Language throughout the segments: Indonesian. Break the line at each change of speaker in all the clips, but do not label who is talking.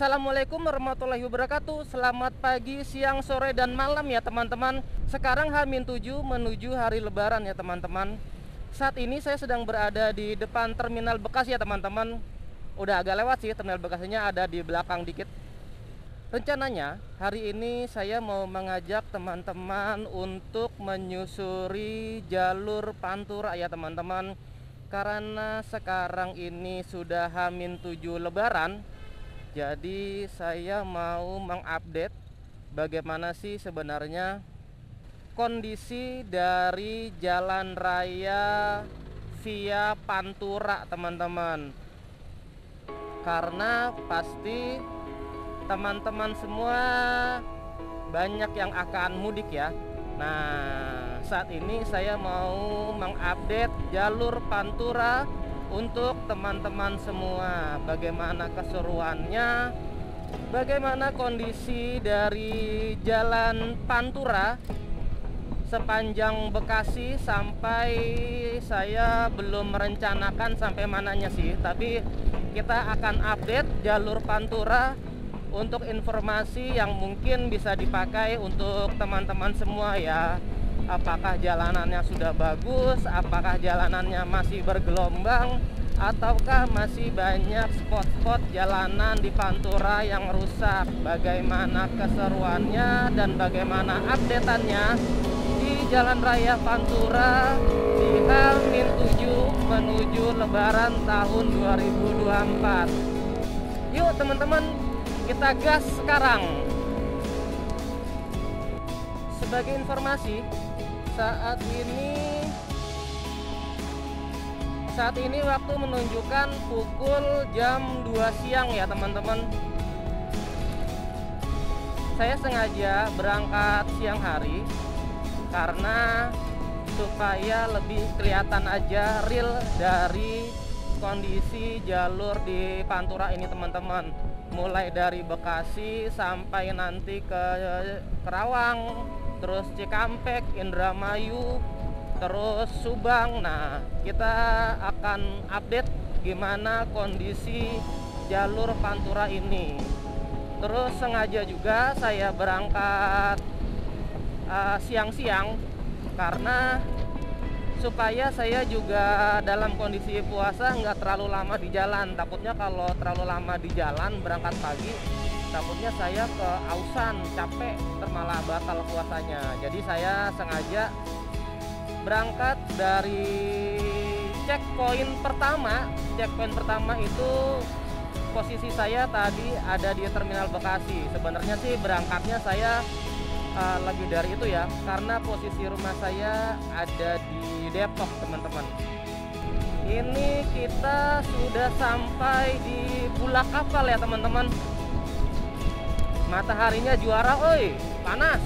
Assalamualaikum warahmatullahi wabarakatuh. Selamat pagi, siang, sore, dan malam ya teman-teman. Sekarang H-7 menuju hari lebaran ya teman-teman. Saat ini saya sedang berada di depan terminal Bekasi ya teman-teman. Udah agak lewat sih, terminal Bekasinya ada di belakang dikit. Rencananya hari ini saya mau mengajak teman-teman untuk menyusuri jalur Pantura ya teman-teman. Karena sekarang ini sudah H-7 lebaran, jadi saya mau mengupdate bagaimana sih sebenarnya kondisi dari jalan raya via Pantura teman-teman. Karena pasti teman-teman semua banyak yang akan mudik ya. Nah, saat ini saya mau mengupdate jalur Pantura untuk teman-teman semua, bagaimana keseruannya, bagaimana kondisi dari jalan Pantura sepanjang Bekasi sampai saya belum merencanakan sampai mananya sih, tapi kita akan update jalur Pantura untuk informasi yang mungkin bisa dipakai untuk teman-teman semua ya. Apakah jalanannya sudah bagus, apakah jalanannya masih bergelombang, ataukah masih banyak spot-spot jalanan di Pantura yang rusak. Bagaimana keseruannya dan bagaimana updateannya di Jalan Raya Pantura di H-7 menuju Lebaran tahun 2024. Yuk teman-teman, kita gas sekarang. Sebagai informasi, saat ini waktu menunjukkan pukul jam 2 siang ya teman-teman. Saya sengaja berangkat siang hari karena supaya lebih kelihatan aja real dari kondisi jalur di Pantura ini teman-teman. Mulai dari Bekasi sampai nanti ke Kerawang, terus Cikampek, Indramayu, terus Subang. Nah, kita akan update gimana kondisi jalur Pantura ini. Terus sengaja juga saya berangkat siang-siang karena supaya saya juga dalam kondisi puasa nggak terlalu lama di jalan. Takutnya kalau terlalu lama di jalan berangkat pagi, takutnya saya keausan, capek, malah batal puasanya. Jadi saya sengaja berangkat dari checkpoint pertama. Checkpoint pertama itu posisi saya tadi ada di terminal Bekasi. Sebenarnya sih berangkatnya saya lebih dari itu ya, karena posisi rumah saya ada di Depok teman-teman. Ini kita sudah sampai di Bulak Kapal ya teman-teman. Mataharinya juara, oi, panas.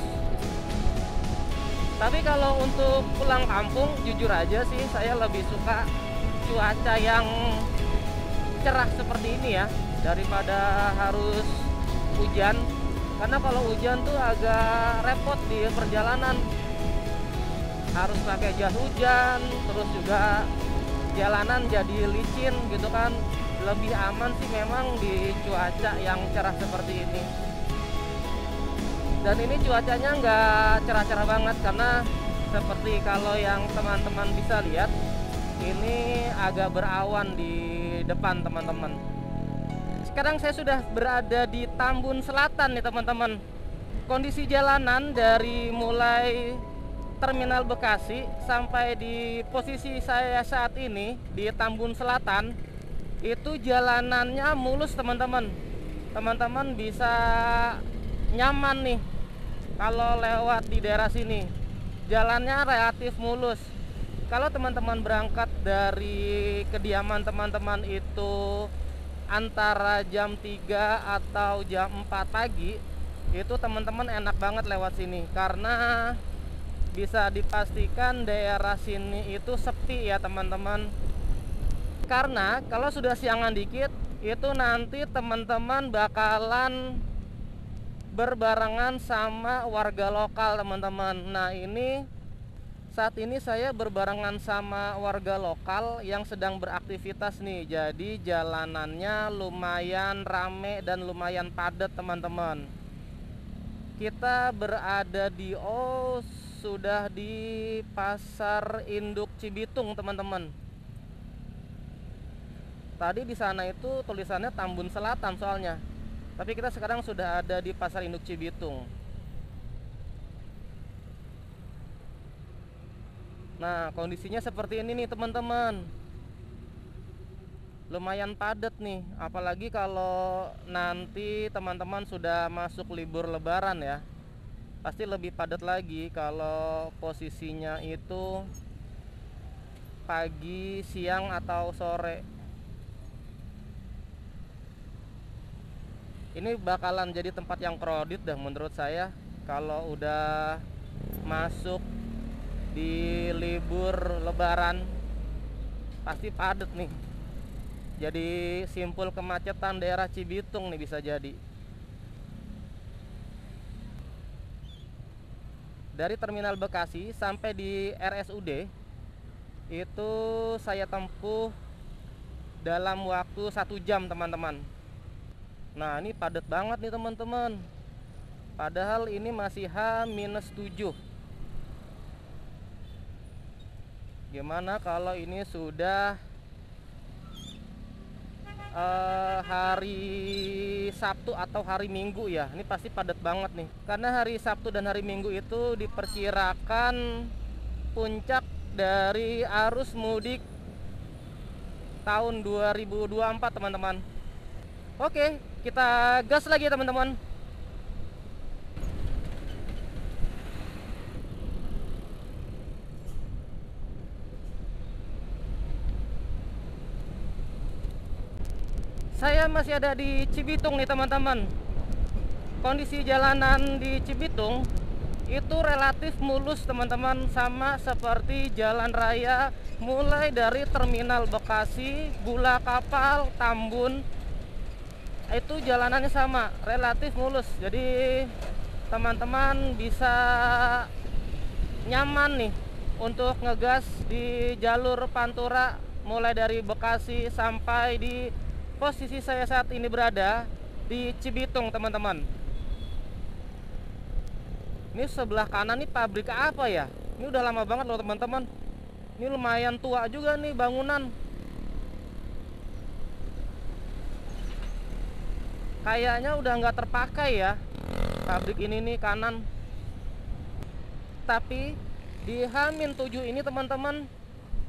Tapi kalau untuk pulang kampung, jujur aja sih saya lebih suka cuaca yang cerah seperti ini ya, daripada harus hujan. Karena kalau hujan tuh agak repot di perjalanan, harus pakai jas hujan, terus juga jalanan jadi licin gitu kan. Lebih aman sih memang di cuaca yang cerah seperti ini. Dan ini cuacanya nggak cerah-cerah banget, karena seperti kalau yang teman-teman bisa lihat, ini agak berawan di depan teman-teman. Sekarang saya sudah berada di Tambun Selatan nih teman-teman. Kondisi jalanan dari mulai terminal Bekasi sampai di posisi saya saat ini di Tambun Selatan, itu jalanannya mulus teman-teman. Teman-teman bisa nyaman nih kalau lewat di daerah sini. Jalannya relatif mulus. Kalau teman-teman berangkat dari kediaman teman-teman itu antara jam 3 atau jam 4 pagi, itu teman-teman enak banget lewat sini, karena bisa dipastikan daerah sini itu sepi ya teman-teman. Karena kalau sudah siangan dikit, itu nanti teman-teman bakalan berbarengan sama warga lokal teman-teman. Nah, ini Saat ini saya berbarengan sama warga lokal yang sedang beraktivitas nih. Jadi jalanannya lumayan rame dan lumayan padat teman-teman. Kita berada di sudah di Pasar Induk Cibitung teman-teman. Tadi di sana itu tulisannya Tambun Selatan soalnya. Tapi kita sekarang sudah ada di Pasar Induk Cibitung. Nah, kondisinya seperti ini nih teman-teman. Lumayan padat nih, apalagi kalau nanti teman-teman sudah masuk libur lebaran ya. Pasti lebih padat lagi kalau posisinya itu pagi, siang atau sore. Ini bakalan jadi tempat yang crowded dah menurut saya kalau udah masuk di libur lebaran. Pasti padat nih. Jadi simpul kemacetan daerah Cibitung nih bisa jadi. Dari Terminal Bekasi sampai di RSUD itu saya tempuh dalam waktu 1 jam teman-teman. Nah ini padat banget nih teman-teman. Padahal ini masih H-7. Gimana kalau ini sudah hari Sabtu atau hari Minggu ya? Ini pasti padat banget nih. Karena hari Sabtu dan hari Minggu itu diperkirakan puncak dari arus mudik tahun 2024 teman-teman. Oke, kita gas lagi ya teman-teman. Saya masih ada di Cibitung nih teman-teman. Kondisi jalanan di Cibitung itu relatif mulus teman-teman, sama seperti jalan raya mulai dari Terminal Bekasi, Gula Kapal, Tambun. Itu jalanannya sama, relatif mulus. Jadi teman-teman bisa nyaman nih untuk ngegas di jalur Pantura mulai dari Bekasi sampai di posisi saya saat ini berada di Cibitung teman-teman. Ini sebelah kanan nih pabrik apa ya? Ini udah lama banget loh teman-teman. Ini lumayan tua juga nih bangunan. Kayaknya udah nggak terpakai ya pabrik ini nih kanan. Tapi di H-7 ini teman-teman,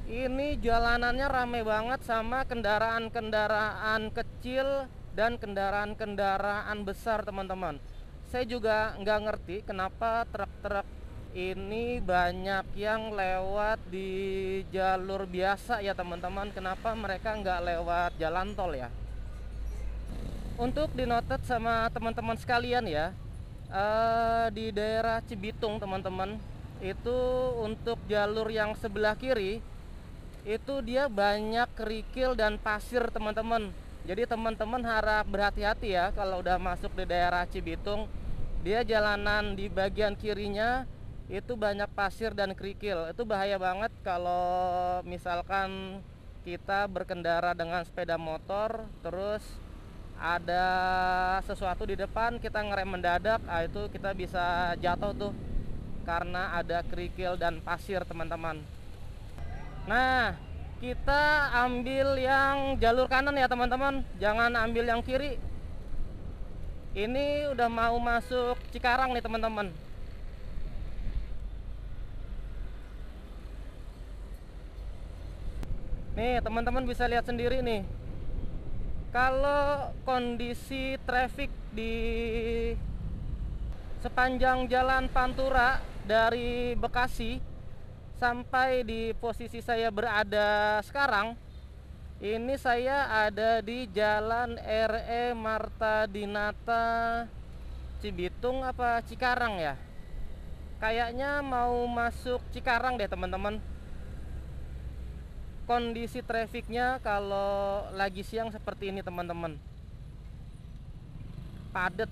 ini jalanannya rame banget sama kendaraan-kendaraan kecil dan kendaraan-kendaraan besar teman-teman. Saya juga nggak ngerti kenapa truk-truk ini banyak yang lewat di jalur biasa ya teman-teman. Kenapa mereka nggak lewat jalan tol ya? Untuk dinotet sama teman-teman sekalian ya, di daerah Cibitung teman-teman, itu untuk jalur yang sebelah kiri itu dia banyak kerikil dan pasir teman-teman. Jadi teman-teman harap berhati-hati ya kalau udah masuk di daerah Cibitung. Dia jalanan di bagian kirinya itu banyak pasir dan kerikil. Itu bahaya banget kalau misalkan kita berkendara dengan sepeda motor terus ada sesuatu di depan, kita ngerem mendadak, itu kita bisa jatuh tuh karena ada kerikil dan pasir teman-teman. Nah, kita ambil yang jalur kanan ya teman-teman, jangan ambil yang kiri. Ini udah mau masuk Cikarang nih teman-teman. Nih teman-teman bisa lihat sendiri nih, kalau kondisi traffic di sepanjang jalan Pantura dari Bekasi sampai di posisi saya berada sekarang, ini saya ada di Jalan RE Marta Dinata Cibitung apa Cikarang ya? Kayaknya mau masuk Cikarang deh teman-teman. Kondisi trafiknya kalau lagi siang seperti ini teman-teman, padat.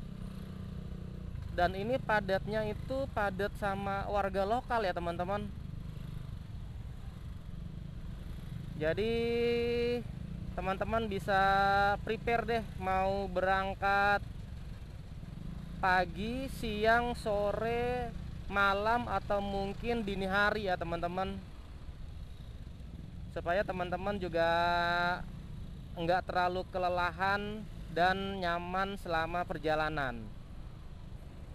Dan ini padatnya itu padat sama warga lokal ya teman-teman. Jadi teman-teman bisa prepare deh, mau berangkat pagi, siang, sore, malam, atau mungkin dini hari ya teman-teman, supaya teman-teman juga enggak terlalu kelelahan dan nyaman selama perjalanan.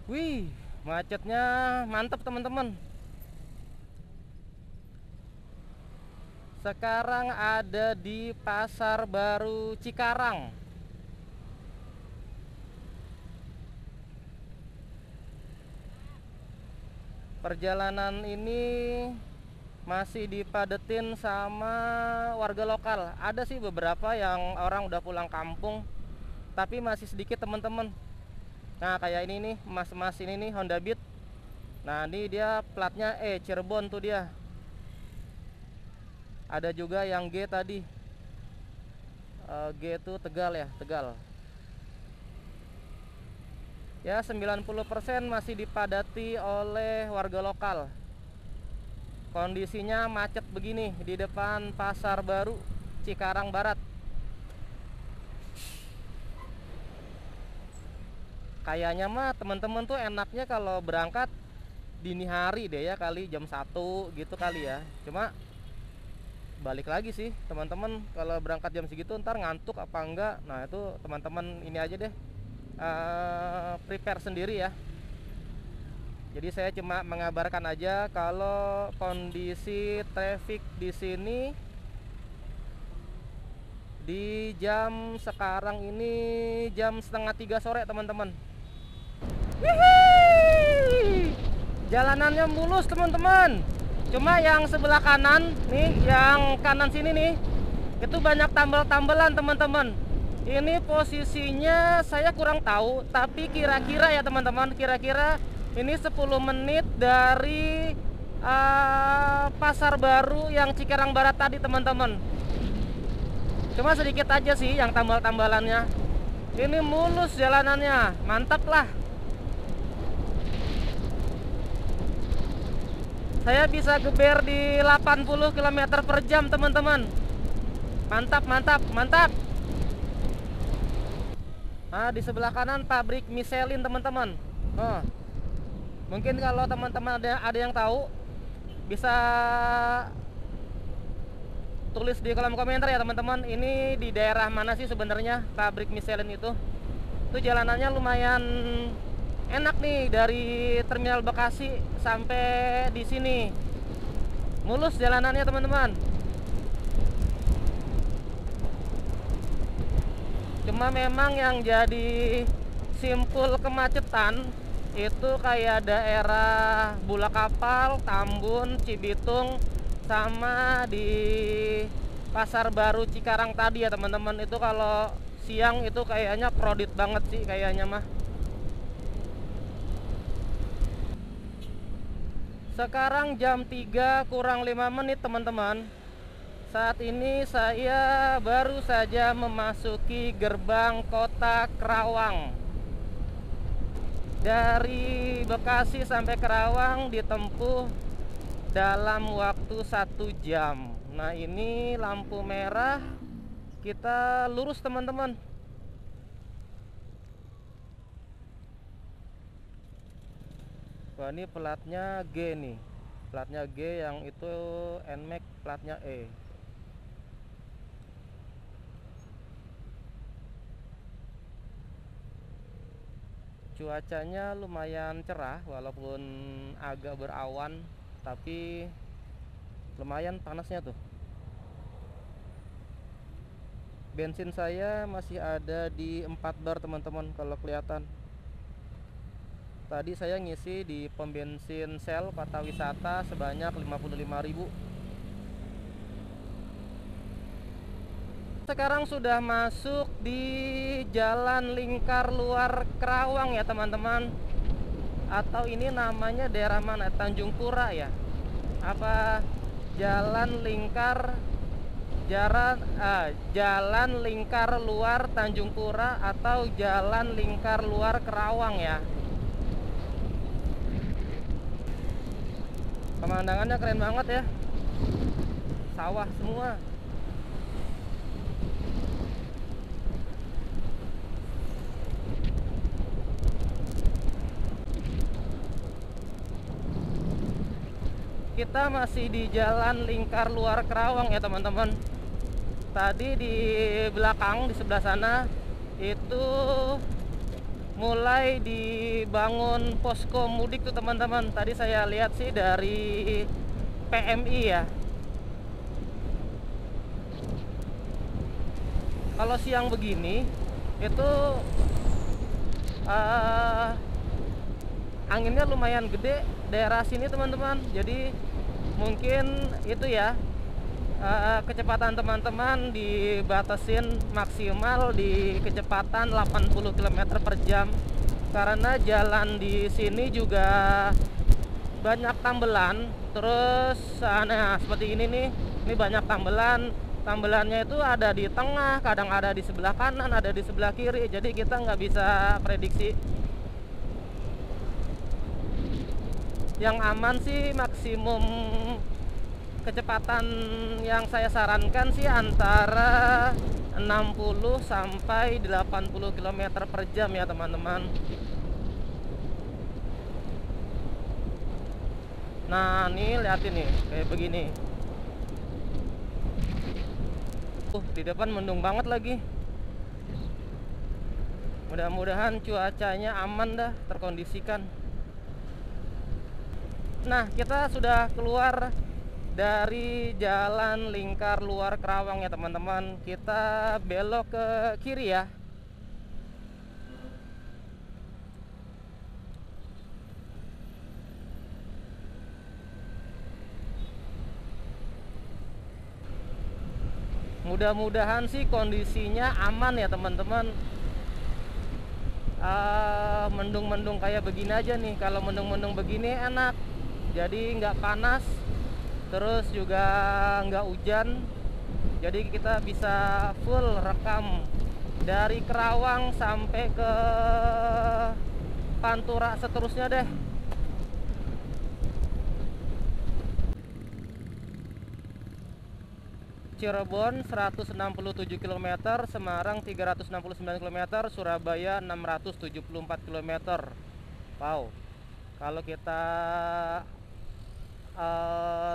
Wih, macetnya mantap teman-teman. Sekarang ada di Pasar Baru Cikarang. Perjalanan ini masih dipadetin sama warga lokal. Ada sih beberapa yang orang udah pulang kampung, tapi masih sedikit teman-teman. Nah, kayak ini nih, mas-mas ini nih, Honda Beat. Nah, ini dia platnya Cirebon tuh dia. Ada juga yang G tadi. G itu Tegal ya, Tegal. Ya, 90% masih dipadati oleh warga lokal. Kondisinya macet begini di depan Pasar Baru Cikarang Barat. Kayaknya mah teman-teman tuh enaknya kalau berangkat dini hari deh ya, kali jam 1 gitu kali ya. Cuma balik lagi sih teman-teman, kalau berangkat jam segitu ntar ngantuk apa enggak. Nah, itu teman-teman ini aja deh, prepare sendiri ya. Jadi saya cuma mengabarkan aja kalau kondisi traffic di sini di jam sekarang ini jam 2:30 sore teman-teman. Jalanannya mulus teman-teman. Cuma yang sebelah kanan nih, yang kanan sini nih, itu banyak tambal-tambalan teman-teman. Ini posisinya saya kurang tahu, tapi kira-kira ya teman-teman, kira-kira ini 10 menit dari Pasar Baru yang Cikarang Barat tadi teman-teman. Cuma sedikit aja sih yang tambal-tambalannya. Ini mulus jalanannya, mantap lah. Saya bisa geber di 80 km per jam teman-teman. Mantap, mantap, mantap. Nah, di sebelah kanan pabrik Michelin teman-teman. Mungkin kalau teman-teman ada yang tahu, bisa tulis di kolom komentar ya teman-teman. Ini di daerah mana sih sebenarnya pabrik Michelin itu? Itu jalanannya lumayan enak nih, dari Terminal Bekasi sampai di sini. Mulus jalanannya teman-teman. Cuma memang yang jadi simpul kemacetan itu kayak daerah Bulakapal, Tambun, Cibitung, sama di Pasar Baru Cikarang tadi ya teman-teman. Itu kalau siang itu kayaknya crowded banget sih kayaknya mah. Sekarang jam 3 kurang 5 menit teman-teman. Saat ini saya baru saja memasuki gerbang kota Kerawang. Dari Bekasi sampai Kerawang ditempuh dalam waktu 1 jam. Nah, ini lampu merah, kita lurus teman-teman. Wah, ini platnya G nih. Platnya G, yang itu NMAX platnya E. Cuacanya lumayan cerah walaupun agak berawan, tapi lumayan panasnya tuh. Bensin saya masih ada di 4 bar teman-teman kalau kelihatan. Tadi saya ngisi di pom bensin Shell Kota Wisata sebanyak 55.000. Sekarang sudah masuk di Jalan Lingkar Luar Kerawang ya teman-teman. Atau ini namanya daerah mana? Tanjung Pura ya? Apa Jalan Lingkar Jalan Lingkar Luar Tanjung Pura atau Jalan Lingkar Luar Kerawang ya? Pemandangannya keren banget ya. Sawah semua. kita masih di Jalan Lingkar Luar Kerawang ya teman-teman. Tadi di belakang di sebelah sana itu mulai dibangun posko mudik tuh teman-teman. Tadi saya lihat sih dari PMI ya. Kalau siang begini itu anginnya lumayan gede daerah sini teman-teman. Jadi mungkin itu ya, kecepatan teman-teman dibatasin maksimal di kecepatan 80 km per jam karena jalan di sini juga banyak tambelan. Terus nah seperti ini nih, ini banyak tambelannya itu ada di tengah, kadang ada di sebelah kanan, ada di sebelah kiri, jadi kita nggak bisa prediksi. Yang aman sih maksimum kecepatan yang saya sarankan sih antara 60 sampai 80 km per jam ya teman-teman. Nah nih lihatin nih kayak begini. Di depan mendung banget lagi. Mudah-mudahan cuacanya aman dah, terkondisikan. Nah, kita sudah keluar dari Jalan Lingkar Luar Kerawang ya teman-teman. Kita belok ke kiri ya. Mudah-mudahan sih kondisinya aman ya teman-teman. Mendung-mendung kayak begini aja nih. Kalau mendung-mendung begini enak, jadi nggak panas, terus juga nggak hujan. Jadi kita bisa full rekam dari Kerawang sampai ke Pantura seterusnya deh. Cirebon 167 km, Semarang 369 km, Surabaya 674 km. Wow. Kalau kita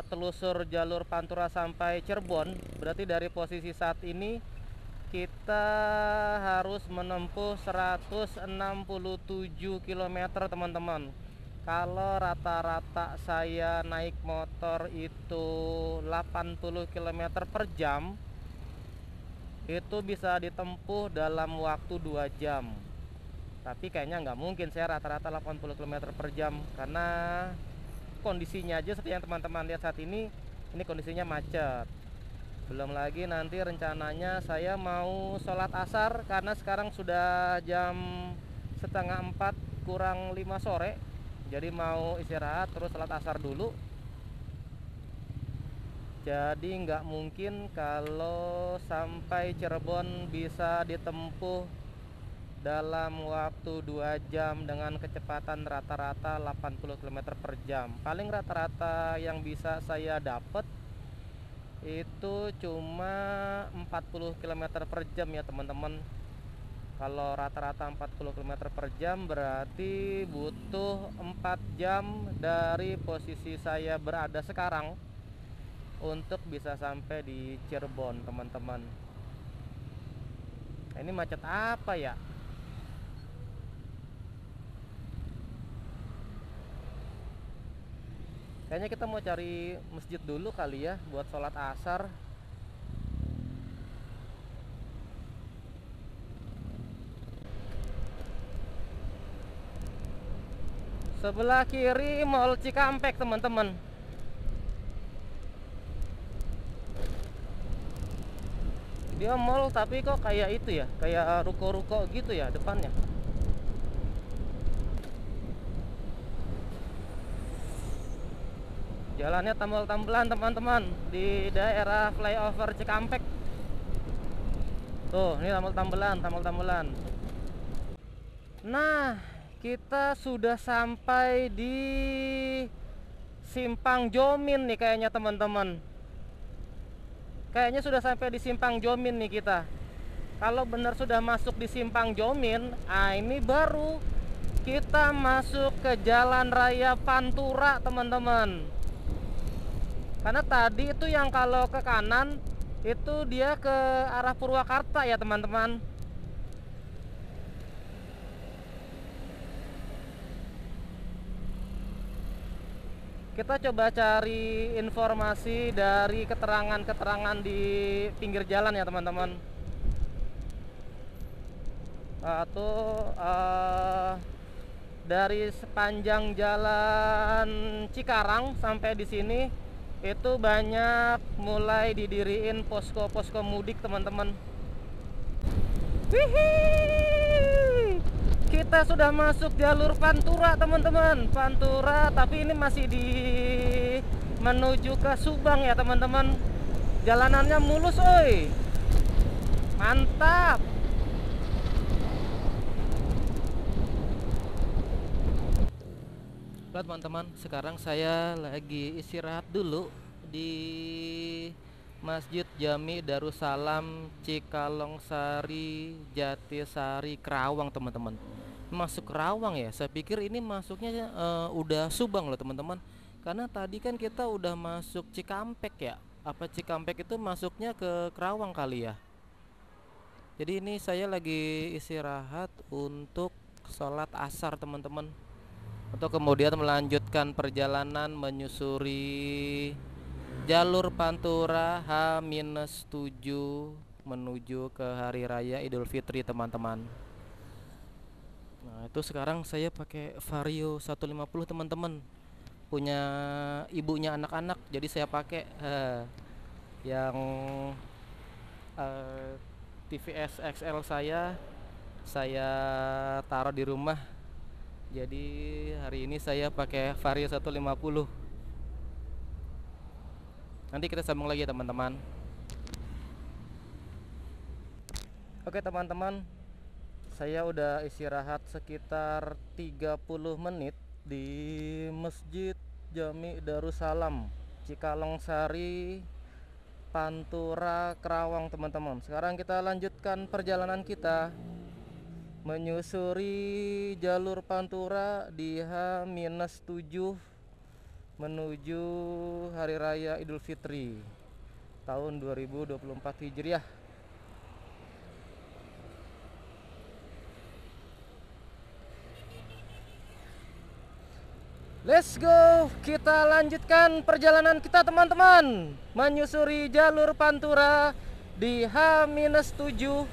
telusur jalur Pantura sampai Cirebon, berarti dari posisi saat ini kita harus menempuh 167 km teman-teman. Kalau rata-rata saya naik motor itu 80 km per jam, itu bisa ditempuh dalam waktu 2 jam. Tapi kayaknya nggak mungkin saya rata-rata 80 km per jam, karena kondisinya aja seperti yang teman-teman lihat saat ini kondisinya macet. Belum lagi nanti rencananya saya mau sholat asar, karena sekarang sudah jam 3:30 kurang 5 sore. Jadi mau istirahat terus sholat asar dulu. Jadi nggak mungkin kalau sampai Cirebon bisa ditempuh dalam waktu 2 jam dengan kecepatan rata-rata 80 km per jam. Paling rata-rata yang bisa saya dapat itu cuma 40 km per jam ya teman-teman. Kalau rata-rata 40 km per jam berarti butuh 4 jam dari posisi saya berada sekarang untuk bisa sampai di Cirebon teman-teman. Ini macet apa ya? Kayaknya kita mau cari masjid dulu kali ya buat sholat asar. Sebelah kiri Mall Cikampek teman-teman. Dia mall tapi kok kayak itu ya, kayak ruko-ruko gitu ya depannya. Jalannya tambal-tambelan teman-teman di daerah flyover Cikampek. Tuh, ini tambal-tambelan. Nah, kita sudah sampai di Simpang Jomin nih kayaknya teman-teman. Kayaknya sudah sampai di Simpang Jomin nih kita. Kalau benar sudah masuk di Simpang Jomin, ini baru kita masuk ke Jalan Raya Pantura teman-teman. Karena tadi itu yang kalau ke kanan itu dia ke arah Purwakarta ya teman-teman. Kita coba cari informasi dari keterangan-keterangan di pinggir jalan ya teman-teman. Atau dari sepanjang jalan Cikarang sampai di sini itu banyak mulai didiriin posko-posko mudik teman-teman. Wihii, kita sudah masuk jalur Pantura teman-teman. Pantura, tapi ini masih di menuju ke Subang ya teman-teman. Jalanannya mulus oi. Mantap. Baik teman-teman, sekarang saya lagi istirahat dulu di Masjid Jami Darussalam Cikalongsari Jatisari Kerawang teman-teman. Masuk Kerawang ya, saya pikir ini masuknya udah Subang loh teman-teman. Karena tadi kan kita udah masuk Cikampek ya. Apa Cikampek itu masuknya ke Kerawang kali ya. Jadi ini saya lagi istirahat untuk sholat asar teman-teman, untuk kemudian melanjutkan perjalanan menyusuri jalur Pantura H-7 menuju ke Hari Raya Idul Fitri teman-teman. Nah itu sekarang saya pakai Vario 150 teman-teman, punya ibunya anak-anak, jadi saya pakai yang TVS XL saya taruh di rumah. Jadi hari ini saya pakai Vario 150. Nanti kita sambung lagi ya teman-teman. Oke teman-teman, saya udah istirahat sekitar 30 menit di Masjid Jami Darussalam Cikalongsari Pantura Kerawang teman-teman. Sekarang kita lanjutkan perjalanan kita menyusuri jalur Pantura di H-7 menuju Hari Raya Idul Fitri tahun 2024 Hijriah. Let's go, kita lanjutkan perjalanan kita teman-teman, menyusuri jalur Pantura di H-7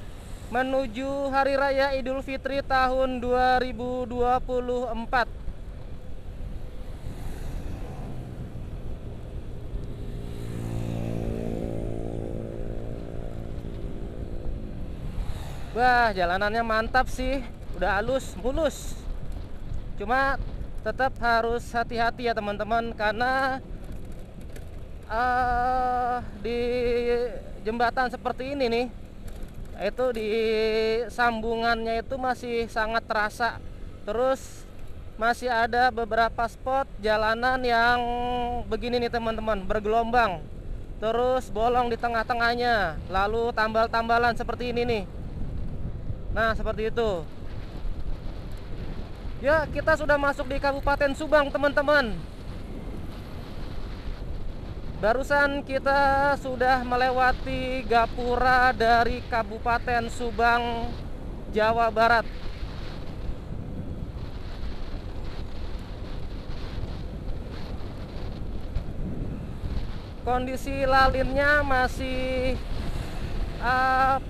menuju Hari Raya Idul Fitri tahun 2024. Wah, jalanannya mantap sih, udah halus, mulus. Cuma tetap harus hati-hati ya teman-teman, karena di jembatan seperti ini nih, itu di sambungannya itu masih sangat terasa. Terus masih ada beberapa spot jalanan yang begini nih teman-teman, bergelombang, terus bolong di tengah-tengahnya, lalu tambal-tambalan seperti ini nih. Nah seperti itu ya. Kita sudah masuk di Kabupaten Subang teman-teman. Barusan kita sudah melewati gapura dari Kabupaten Subang, Jawa Barat. Kondisi lalinnya masih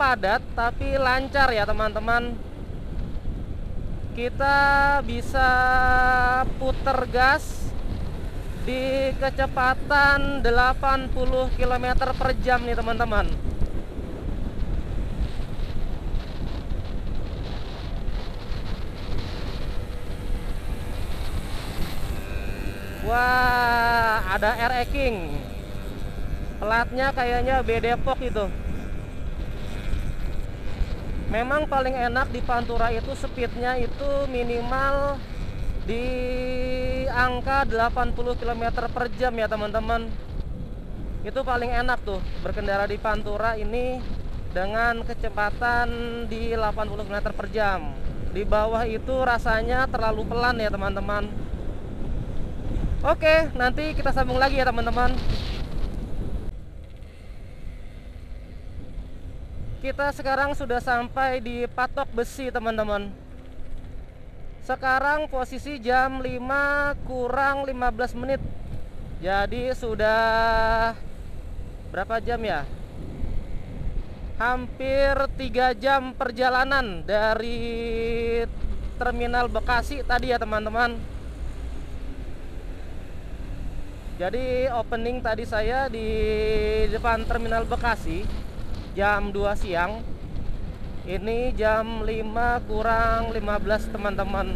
padat tapi lancar ya teman-teman. Kita bisa puter gas di kecepatan 80 km per jam nih teman-teman. Wah, ada RE King. Platnya kayaknya B Depok itu. Memang paling enak di Pantura itu speednya itu minimal di angka 80 km per jam ya teman-teman. Itu paling enak tuh berkendara di Pantura ini dengan kecepatan di 80 km per jam. Di bawah itu rasanya terlalu pelan ya teman-teman. Oke, nanti kita sambung lagi ya teman-teman. Kita sekarang sudah sampai di Patok Besi, teman-teman. Sekarang posisi jam 5 kurang 15 menit. Jadi sudah berapa jam ya? Hampir 3 jam perjalanan dari Terminal Bekasi tadi ya, teman-teman. Jadi opening tadi saya di depan Terminal Bekasi jam 2 siang. Ini jam 5 kurang 15, teman-teman.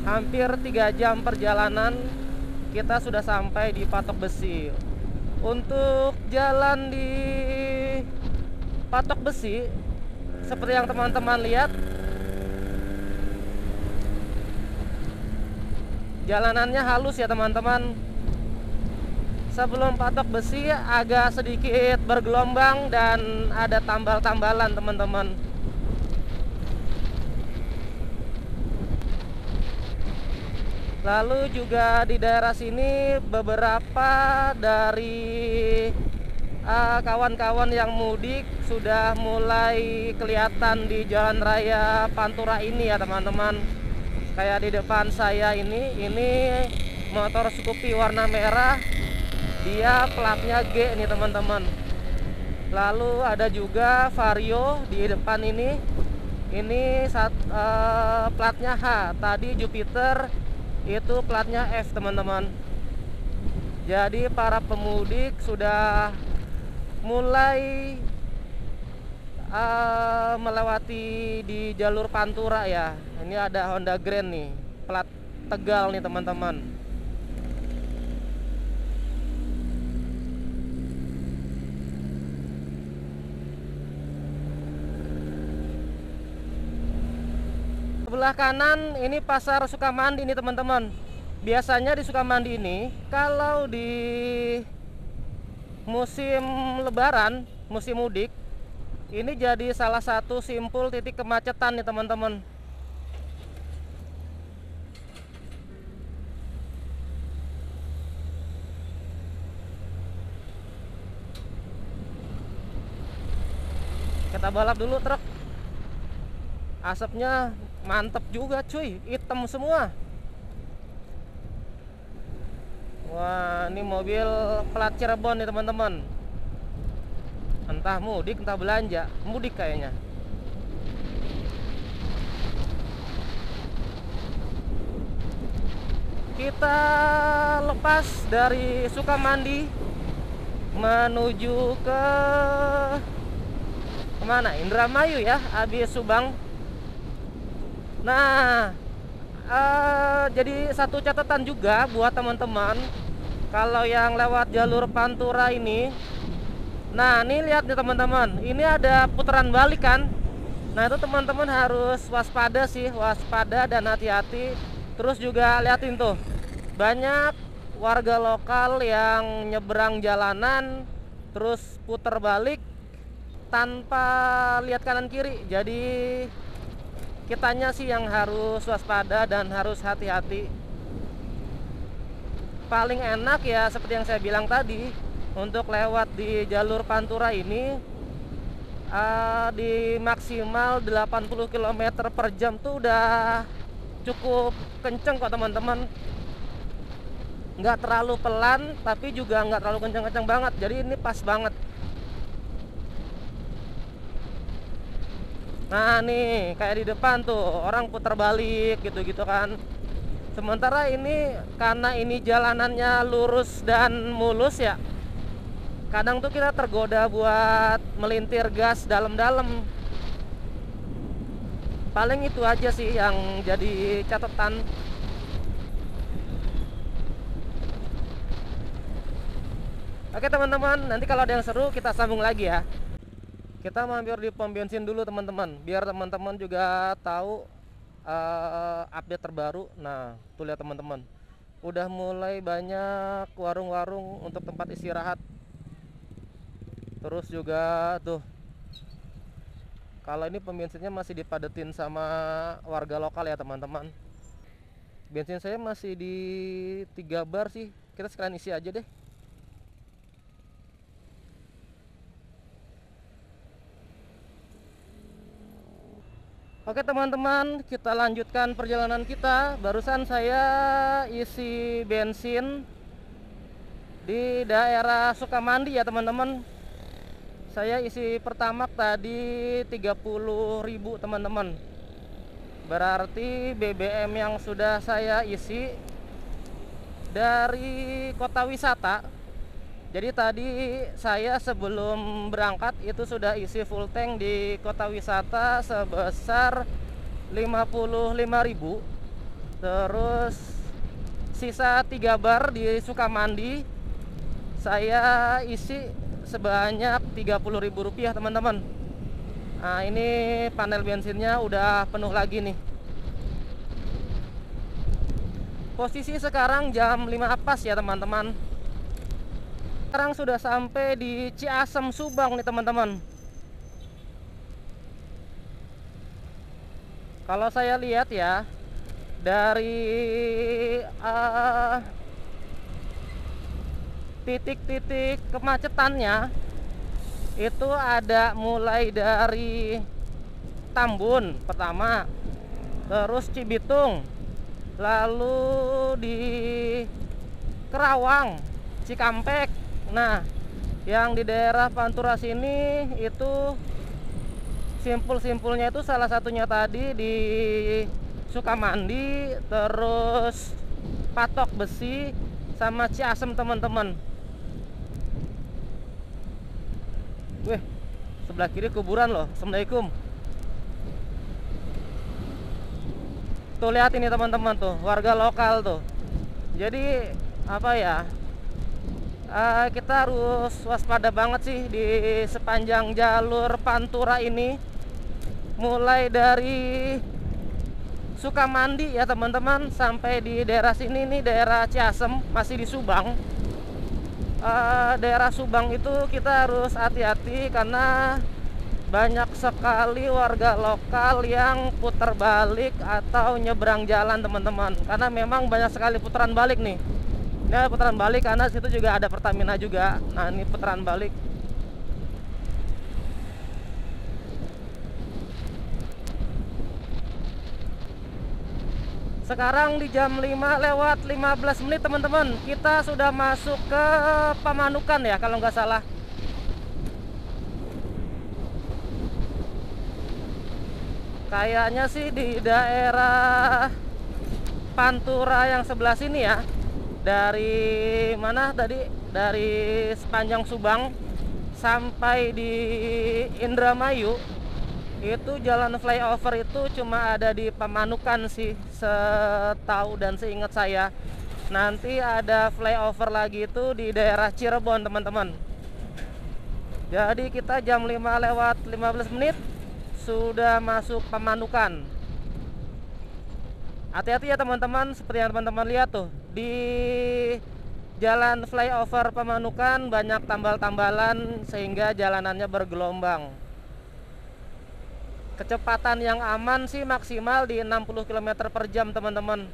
Hampir 3 jam perjalanan kita sudah sampai di Patok Besi. Untuk jalan di Patok Besi seperti yang teman-teman lihat, jalanannya halus ya, teman-teman. Sebelum Patok Besi agak sedikit bergelombang dan ada tambal-tambalan, teman-teman. Lalu juga di daerah sini beberapa dari kawan-kawan yang mudik sudah mulai kelihatan di jalan raya Pantura ini ya, teman-teman. Kayak di depan saya ini motor Scoopy warna merah. Dia platnya G nih, teman-teman. Lalu ada juga Vario di depan ini. Ini platnya H. Tadi Jupiter itu platnya F, teman-teman. Jadi para pemudik sudah mulai melewati di jalur Pantura ya. Ini ada Honda Grand nih, plat Tegal nih, teman-teman. Sebelah kanan ini pasar Sukamandi nih, teman-teman. Biasanya di Sukamandi ini kalau di musim lebaran, musim mudik, ini jadi salah satu simpul titik kemacetan nih, teman-teman. Kita balap dulu truk. Asapnya mantep juga, cuy. Hitam semua. Wah, ini mobil plat Cirebon nih, teman-teman. Entah mudik, entah belanja. Mudik kayaknya. Kita lepas dari Sukamandi menuju ke kemana? Indramayu ya, habis Subang. Nah, jadi satu catatan juga buat teman-teman, kalau yang lewat jalur Pantura ini. Nah, ini lihat nih, teman-teman. Ini ada putaran balik kan. Nah, itu teman-teman harus waspada sih, waspada dan hati-hati. Terus juga liatin tuh, banyak warga lokal yang nyeberang jalanan terus putar balik tanpa lihat kanan kiri. Jadi kitanya sih yang harus waspada dan harus hati-hati. Paling enak ya seperti yang saya bilang tadi, untuk lewat di jalur Pantura ini di maksimal 80 km per jam tuh udah cukup kenceng kok, teman-teman. Nggak terlalu pelan tapi juga nggak terlalu kenceng-kenceng banget. Jadi ini pas banget. Nah nih, kayak di depan tuh orang putar balik gitu-gitu kan. Sementara ini karena ini jalanannya lurus dan mulus ya, kadang tuh kita tergoda buat melintir gas dalam-dalam. Paling itu aja sih yang jadi catatan. Oke teman-teman, nanti kalau ada yang seru kita sambung lagi ya. Kita mampir di pom bensin dulu, teman-teman, biar teman-teman juga tahu update terbaru. Nah, tuh lihat teman-teman, udah mulai banyak warung-warung untuk tempat istirahat. Terus juga tuh, kalau ini pom bensinnya masih dipadetin sama warga lokal ya, teman-teman. Bensin saya masih di 3 bar sih. Kita sekalian isi aja deh. Oke teman-teman, kita lanjutkan perjalanan kita. Barusan saya isi bensin di daerah Sukamandi ya teman-teman. Saya isi Pertamax tadi 30.000 teman-teman. Berarti BBM yang sudah saya isi dari kota wisata. Jadi tadi saya sebelum berangkat itu sudah isi full tank di kota wisata sebesar 55.000. Terus sisa 3 bar di Sukamandi saya isi sebanyak Rp30.000 teman-teman. Nah ini panel bensinnya udah penuh lagi nih. Posisi sekarang jam 5 pas ya teman-teman. Sekarang sudah sampai di Ciasem Subang nih teman-teman. Kalau saya lihat ya dari titik-titik kemacetannya itu ada mulai dari Tambun pertama, terus Cibitung, lalu di Kerawang, Cikampek. Nah, yang di daerah Pantura sini itu simpul-simpulnya itu salah satunya tadi di Sukamandi, terus Patok Besi sama Ciasem teman-teman. Wih, sebelah kiri kuburan loh. Assalamualaikum. Tuh lihat ini teman-teman tuh, warga lokal tuh. Jadi apa ya? Kita harus waspada banget sih di sepanjang jalur Pantura ini. Mulai dari Sukamandi ya teman-teman sampai di daerah sini nih, daerah Ciasem, masih di Subang. Daerah Subang itu kita harus hati-hati karena banyak sekali warga lokal yang putar balik atau nyebrang jalan teman-teman. Karena memang banyak sekali putaran balik nih. Ini putaran balik karena situ juga ada Pertamina juga. Nah ini putaran balik. Sekarang di jam 5:15 teman-teman. Kita sudah masuk ke Pamanukan ya kalau nggak salah. Kayaknya sih di daerah Pantura yang sebelah sini ya. Dari mana tadi? Dari sepanjang Subang sampai di Indramayu itu jalan flyover itu cuma ada di Pamanukan sih, setahu dan seingat saya. Nanti ada flyover lagi itu di daerah Cirebon teman-teman. Jadi kita jam 5:15 sudah masuk Pamanukan. Hati-hati ya teman-teman, seperti yang teman-teman lihat tuh di jalan flyover Pamanukan banyak tambal-tambalan sehingga jalanannya bergelombang. Kecepatan yang aman sih maksimal di 60 km per jam teman-teman.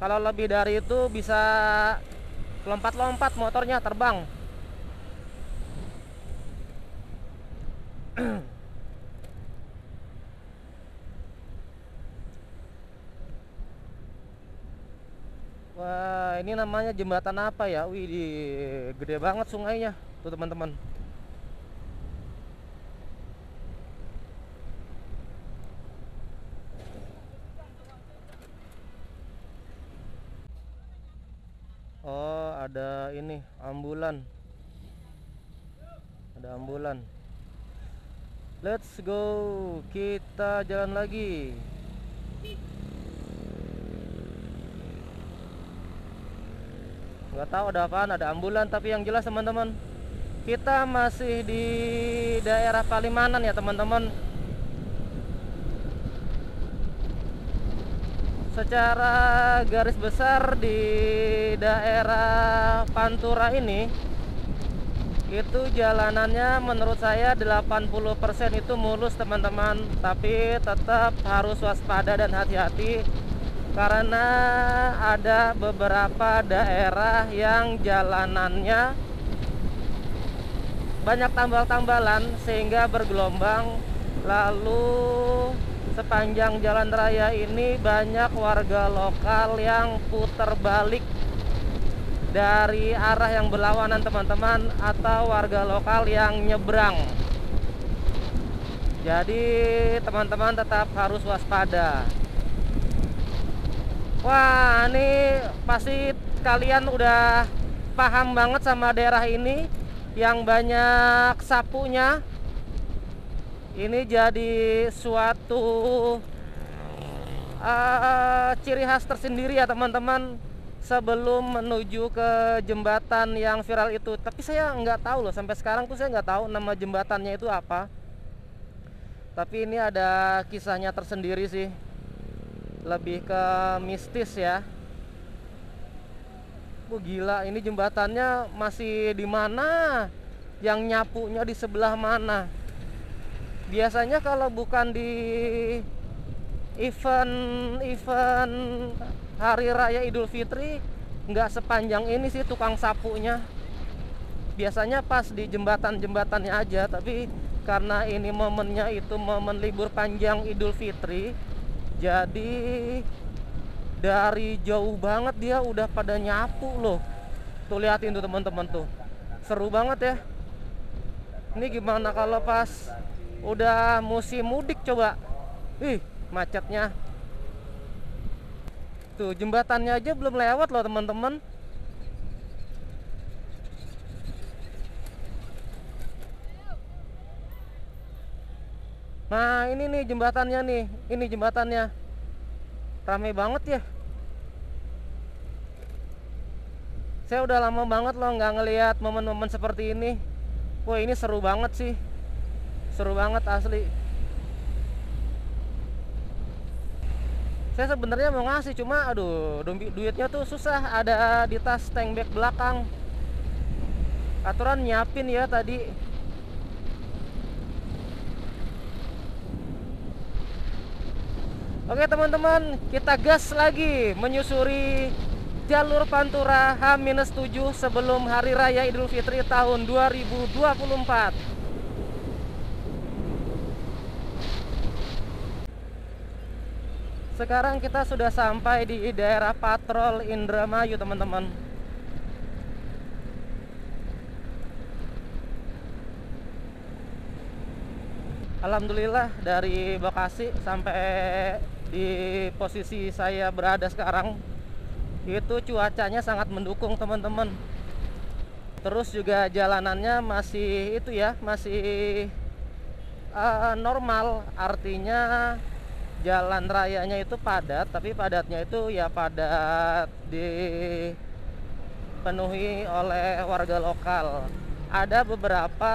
Kalau lebih dari itu bisa lompat-lompat motornya, terbang. Wah, ini namanya jembatan apa ya? Wih, gede banget sungainya tuh teman-teman. Oh, ada ini ambulan. Ada ambulan. Let's go. Kita jalan lagi. Nggak tahu ada apaan, ada ambulan, tapi yang jelas teman-teman, kita masih di daerah Palimanan ya teman-teman. Secara garis besar di daerah Pantura ini itu jalanannya menurut saya 80% itu mulus teman-teman, tapi tetap harus waspada dan hati-hati karena ada beberapa daerah yang jalanannya banyak tambal-tambalan sehingga bergelombang, lalu sepanjang jalan raya ini banyak warga lokal yang putar balik dari arah yang berlawanan teman-teman, atau warga lokal yang nyebrang. Jadi teman-teman tetap harus waspada. Wah, ini pasti kalian udah paham banget sama daerah ini yang banyak sapunya. Ini jadi suatu ciri khas tersendiri ya teman-teman, sebelum menuju ke jembatan yang viral itu. Tapi saya nggak tahu loh, sampai sekarang tuh saya nggak tahu nama jembatannya itu apa. Tapi ini ada kisahnya tersendiri sih, lebih ke mistis ya. Gila, ini jembatannya masih di mana? Yang nyapunya di sebelah mana? Biasanya kalau bukan di event Hari Raya Idul Fitri, nggak sepanjang ini sih tukang sapunya. Biasanya pas di jembatan-jembatannya aja. Tapi karena ini momennya itu momen libur panjang Idul Fitri, jadi dari jauh banget dia udah pada nyapu loh. Tuh liatin tuh teman-teman tuh, seru banget ya. Ini gimana kalau pas udah musim mudik coba? Ih, macetnya. Tuh jembatannya aja belum lewat loh teman-teman. Nah ini nih jembatannya nih, ini jembatannya. Rame banget ya. Saya udah lama banget loh nggak ngelihat momen-momen seperti ini. Wah ini seru banget sih, seru banget asli. Saya sebenarnya mau ngasih, cuma aduh duitnya tuh susah, ada di tas tank bag belakang. Aturan nyiapin ya tadi. Oke teman-teman, kita gas lagi menyusuri jalur Pantura H-7 sebelum Hari Raya Idul Fitri tahun 2024. Sekarang kita sudah sampai di daerah Patrol Indramayu teman-teman. Alhamdulillah dari Bekasi sampai di posisi saya berada sekarang itu cuacanya sangat mendukung teman-teman. Terus juga jalanannya masih itu ya, masih normal, artinya jalan rayanya itu padat, tapi padatnya itu ya padat dipenuhi oleh warga lokal. Ada beberapa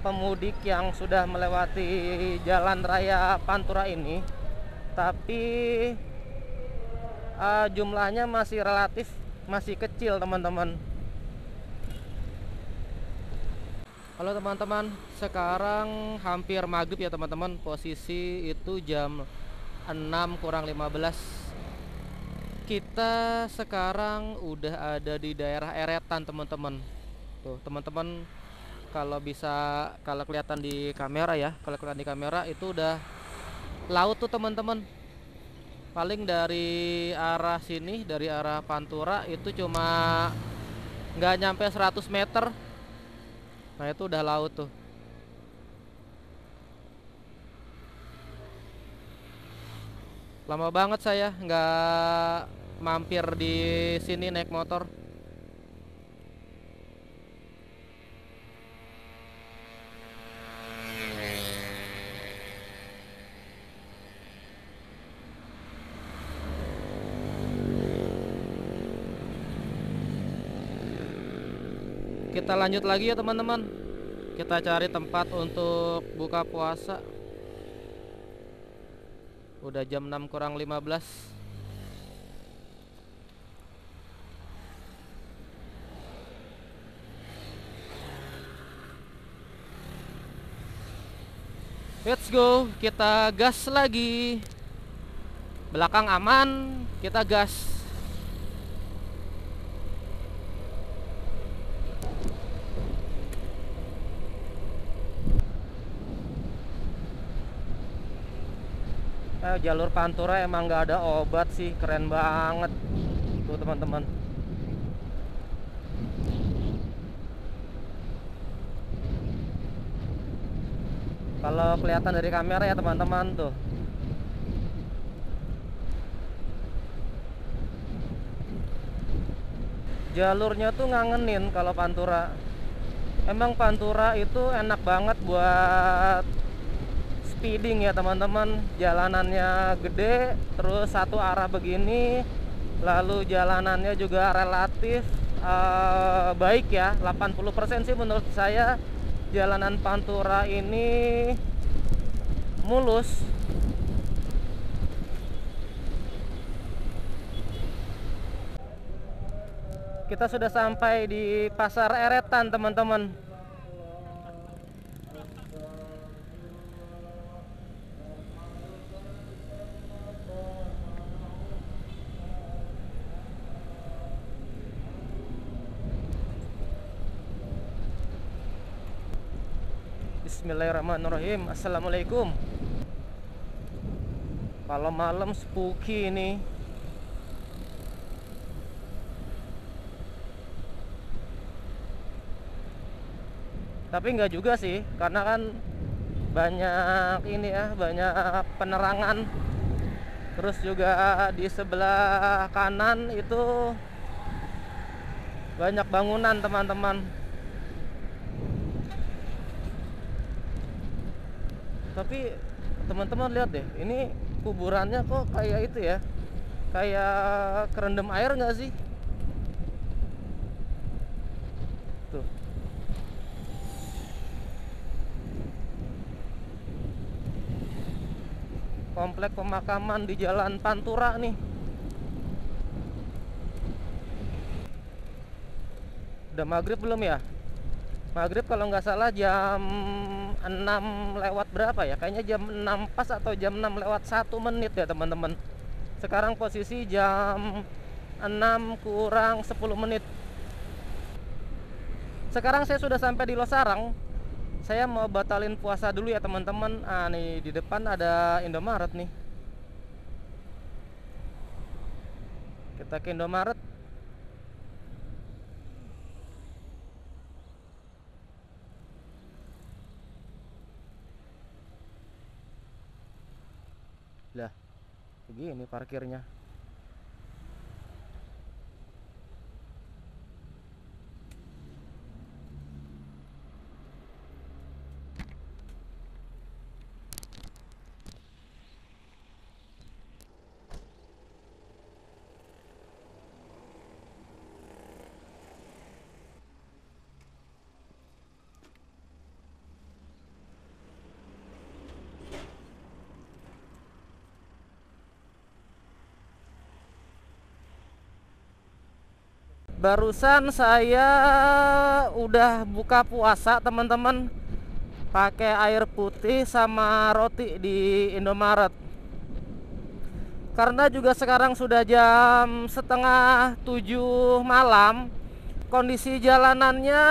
pemudik yang sudah melewati jalan raya Pantura ini, tapi jumlahnya masih relatif masih kecil teman-teman. Halo teman-teman, sekarang hampir maghrib ya teman-teman. Posisi itu jam 6:15. Kita sekarang udah ada di daerah Eretan teman-teman. Tuh teman-teman, kalau kelihatan di kamera ya, kalau kelihatan di kamera itu udah laut tuh teman-teman. Paling dari arah sini, dari arah Pantura itu cuma nggak nyampe 100 meter. Nah itu udah laut tuh. Lama banget saya nggak mampir di sini naik motor. Kita lanjut lagi ya teman-teman. Kita cari tempat untuk buka puasa. Udah jam 6:15. Let's go, kita gas lagi. Belakang aman, kita gas. Jalur Pantura emang nggak ada obat sih, keren banget tuh teman-teman. Kalau kelihatan dari kamera ya teman-teman tuh. Jalurnya tuh ngangenin kalau Pantura. Emang Pantura itu enak banget buat speeding ya teman-teman. Jalanannya gede, terus satu arah begini, lalu jalanannya juga relatif baik ya. 80% sih menurut saya jalanan Pantura ini mulus. Kita sudah sampai di Pasar Eretan teman-teman. Bismillahirrahmanirrahim. Assalamualaikum. Kalau malam spooky nih. Tapi enggak juga sih, karena kan banyak ini ya, banyak penerangan. Terus juga di sebelah kanan itu banyak bangunan teman-teman. Tapi teman-teman lihat deh, ini kuburannya kok kayak itu ya, kayak kerendam air nggak sih? Tuh. Komplek pemakaman di Jalan Pantura nih. Udah maghrib belum ya? Maghrib kalau nggak salah jam 6 lewat berapa ya? Kayaknya jam 6 pas atau jam 6 lewat 1 menit ya teman-teman. Sekarang posisi jam 6 kurang 10 menit. Sekarang saya sudah sampai di Losarang. Saya mau batalin puasa dulu ya teman-teman. Nih di depan ada Indomaret nih. Kita ke Indomaret. Lah, begini parkirnya. Barusan saya udah buka puasa teman-teman, pakai air putih sama roti di Indomaret. Karena juga sekarang sudah jam setengah 7 malam, kondisi jalanannya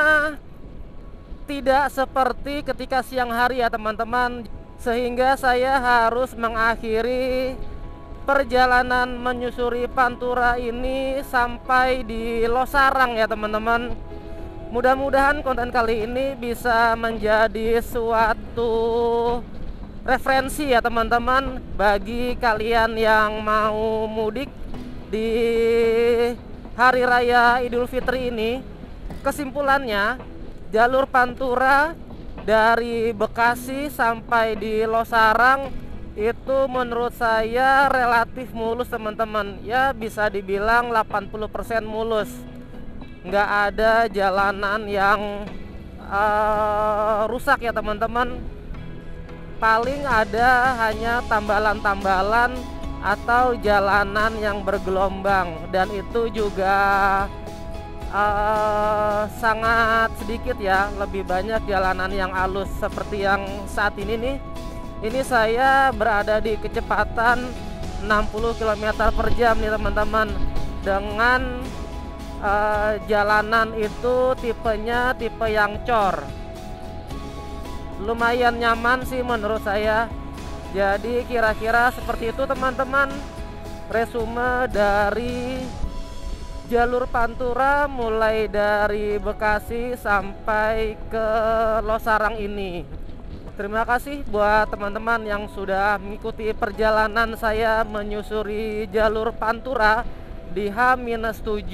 tidak seperti ketika siang hari ya teman-teman. Sehingga saya harus mengakhiri perjalanan menyusuri Pantura ini sampai di Losarang ya teman-teman. Mudah-mudahan konten kali ini bisa menjadi suatu referensi ya teman-teman bagi kalian yang mau mudik di Hari Raya Idul Fitri ini. Kesimpulannya, jalur Pantura dari Bekasi sampai di Losarang itu menurut saya relatif mulus teman-teman. Ya bisa dibilang 80% mulus. Nggak ada jalanan yang rusak ya teman-teman. Paling ada hanya tambalan-tambalan atau jalanan yang bergelombang. Dan itu juga sangat sedikit ya. Lebih banyak jalanan yang halus seperti yang saat ini nih. Ini saya berada di kecepatan 60 km per jam nih teman-teman. Dengan jalanan itu tipenya tipe yang cor. Lumayan nyaman sih menurut saya. Jadi kira-kira seperti itu teman-teman resume dari jalur Pantura mulai dari Bekasi sampai ke Losarang ini. Terima kasih buat teman-teman yang sudah mengikuti perjalanan saya menyusuri jalur Pantura di H-7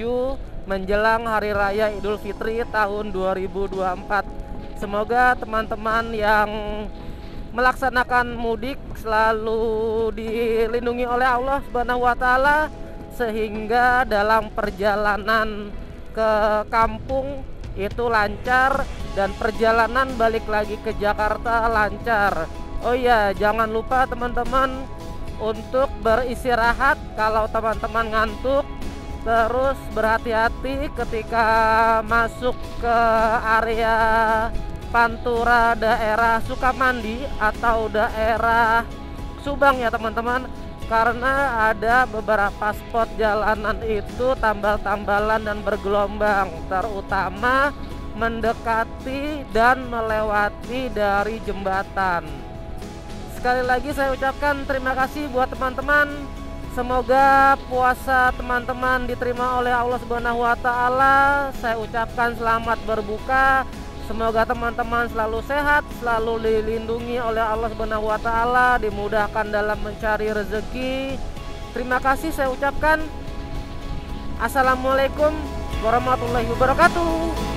menjelang Hari Raya Idul Fitri tahun 2024. Semoga teman-teman yang melaksanakan mudik selalu dilindungi oleh Allah Subhanahu wa taala, sehingga dalam perjalanan ke kampung itu lancar dan perjalanan balik lagi ke Jakarta lancar. Oh iya, jangan lupa teman-teman untuk beristirahat kalau teman-teman ngantuk. Terus berhati-hati ketika masuk ke area Pantura daerah Sukamandi atau daerah Subang ya teman-teman, karena ada beberapa spot jalanan itu tambal-tambalan dan bergelombang, terutama mendekati dan melewati dari jembatan. Sekali lagi saya ucapkan terima kasih buat teman-teman. Semoga puasa teman-teman diterima oleh Allah Subhanahu wa taala. Saya ucapkan selamat berbuka. Semoga teman-teman selalu sehat, selalu dilindungi oleh Allah Subhanahu wa taala, dimudahkan dalam mencari rezeki. Terima kasih saya ucapkan. Assalamualaikum warahmatullahi wabarakatuh.